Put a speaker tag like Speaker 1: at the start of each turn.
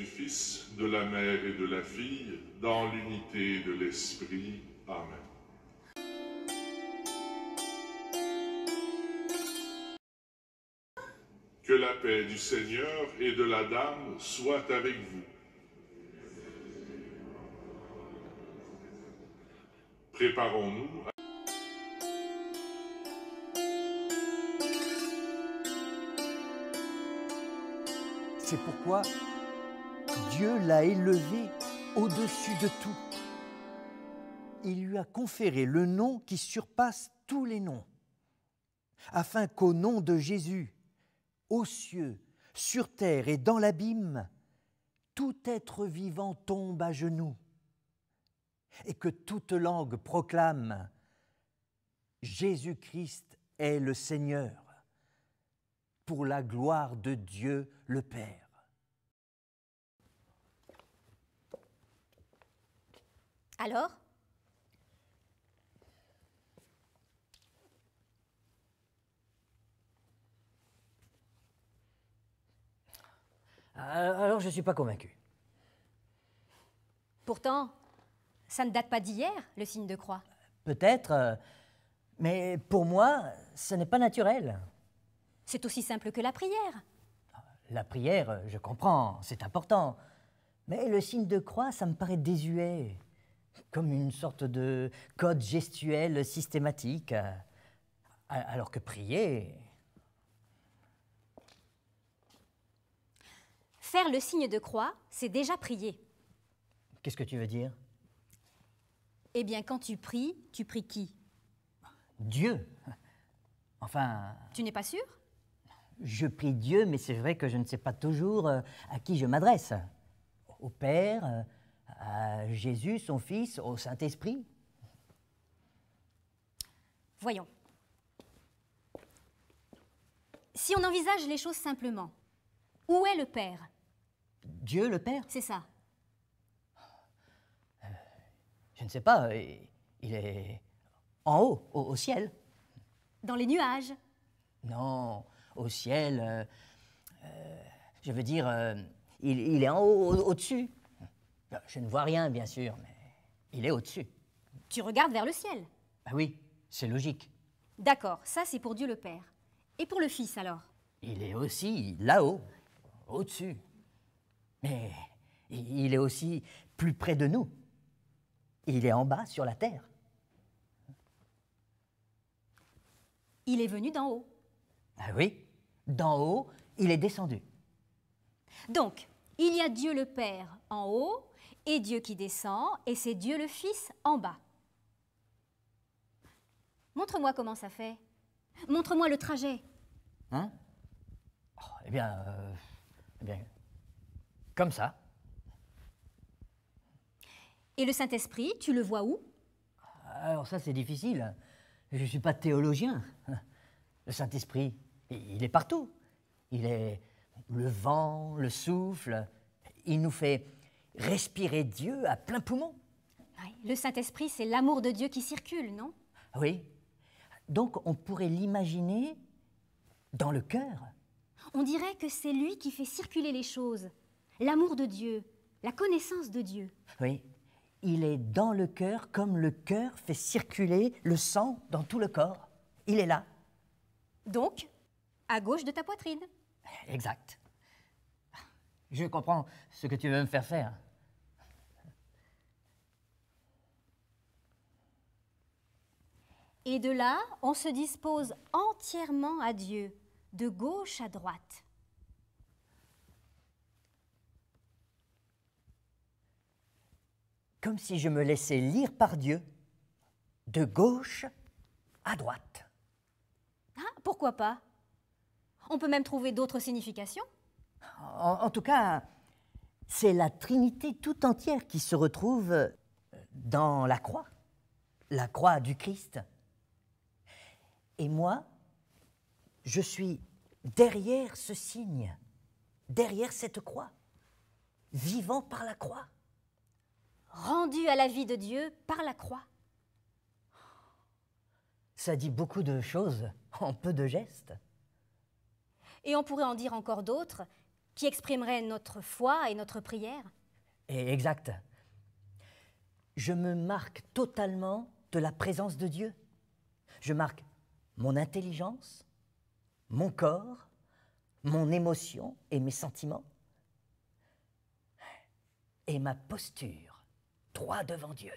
Speaker 1: du Fils, de la Mère et de la Fille, dans l'unité de l'Esprit. Amen. Que la paix du Seigneur et de la Dame soit avec vous. Préparons-nous.
Speaker 2: C'est pourquoi Dieu l'a élevé au-dessus de tout. Il lui a conféré le nom qui surpasse tous les noms, afin qu'au nom de Jésus, aux cieux, sur terre et dans l'abîme, tout être vivant tombe à genoux, et que toute langue proclame « Jésus-Christ est le Seigneur » pour la gloire de Dieu le Père.
Speaker 3: Alors ?
Speaker 4: Alors, je ne suis pas convaincu.
Speaker 3: Pourtant, ça ne date pas d'hier, le signe de croix.
Speaker 4: Peut-être, mais pour moi, ce n'est pas naturel.
Speaker 3: C'est aussi simple que la prière.
Speaker 4: La prière, je comprends, c'est important. Mais le signe de croix, ça me paraît désuet, comme une sorte de code gestuel systématique. Alors que prier...
Speaker 3: Faire le signe de croix, c'est déjà prier.
Speaker 4: Qu'est-ce que tu veux dire?
Speaker 3: Eh bien, quand tu pries qui?
Speaker 4: Dieu. Enfin...
Speaker 3: Tu n'es pas sûr?
Speaker 4: Je prie Dieu, mais c'est vrai que je ne sais pas toujours à qui je m'adresse. Au Père, à Jésus, son Fils, au Saint-Esprit.
Speaker 3: Voyons. Si on envisage les choses simplement, où est le Père?
Speaker 4: Dieu, le Père?
Speaker 3: C'est ça.
Speaker 4: Je ne sais pas, il est en haut, au ciel.
Speaker 3: Dans les nuages?
Speaker 4: Non, au ciel, je veux dire, il est en haut, au-dessus. Je ne vois rien, bien sûr, mais il est au-dessus.
Speaker 3: Tu regardes vers le ciel?
Speaker 4: Ah oui, c'est logique.
Speaker 3: D'accord, ça c'est pour Dieu le Père. Et pour le Fils alors?
Speaker 4: Il est aussi là-haut, au-dessus. Mais il est aussi plus près de nous. Il est en bas, sur la terre.
Speaker 3: Il est venu d'en haut.
Speaker 4: Ah oui, d'en haut, il est descendu.
Speaker 3: Donc, il y a Dieu le Père en haut, et Dieu qui descend, et c'est Dieu le Fils en bas. Montre-moi comment ça fait. Montre-moi le trajet.
Speaker 4: Hein? Oh, eh bien, comme ça.
Speaker 3: Et le Saint-Esprit, tu le vois où?
Speaker 4: Alors ça, c'est difficile. Je ne suis pas théologien. Le Saint-Esprit, il est partout. Il est le vent, le souffle. Il nous fait respirer Dieu à plein poumon.
Speaker 3: Oui, le Saint-Esprit, c'est l'amour de Dieu qui circule, non?
Speaker 4: Oui. Donc, on pourrait l'imaginer dans le cœur.
Speaker 3: On dirait que c'est lui qui fait circuler les choses. L'amour de Dieu, la connaissance de Dieu.
Speaker 4: Oui. Il est dans le cœur comme le cœur fait circuler le sang dans tout le corps. Il est là.
Speaker 3: Donc, à gauche de ta poitrine.
Speaker 4: Exact. Je comprends ce que tu veux me faire faire.
Speaker 3: Et de là, on se dispose entièrement à Dieu, de gauche à droite.
Speaker 4: Comme si je me laissais lire par Dieu, de gauche à droite.
Speaker 3: Ah, pourquoi pas? On peut même trouver d'autres significations.
Speaker 4: En tout cas, c'est la Trinité tout entière qui se retrouve dans la croix du Christ. Et moi, je suis derrière ce signe, derrière cette croix, vivant par la croix.
Speaker 3: Rendu à la vie de Dieu par la croix.
Speaker 4: Ça dit beaucoup de choses en peu de gestes.
Speaker 3: Et on pourrait en dire encore d'autres qui exprimerait notre foi et notre prière.
Speaker 4: Et exact. Je me marque totalement de la présence de Dieu. Je marque mon intelligence, mon corps, mon émotion et mes sentiments, et ma posture, droit devant Dieu.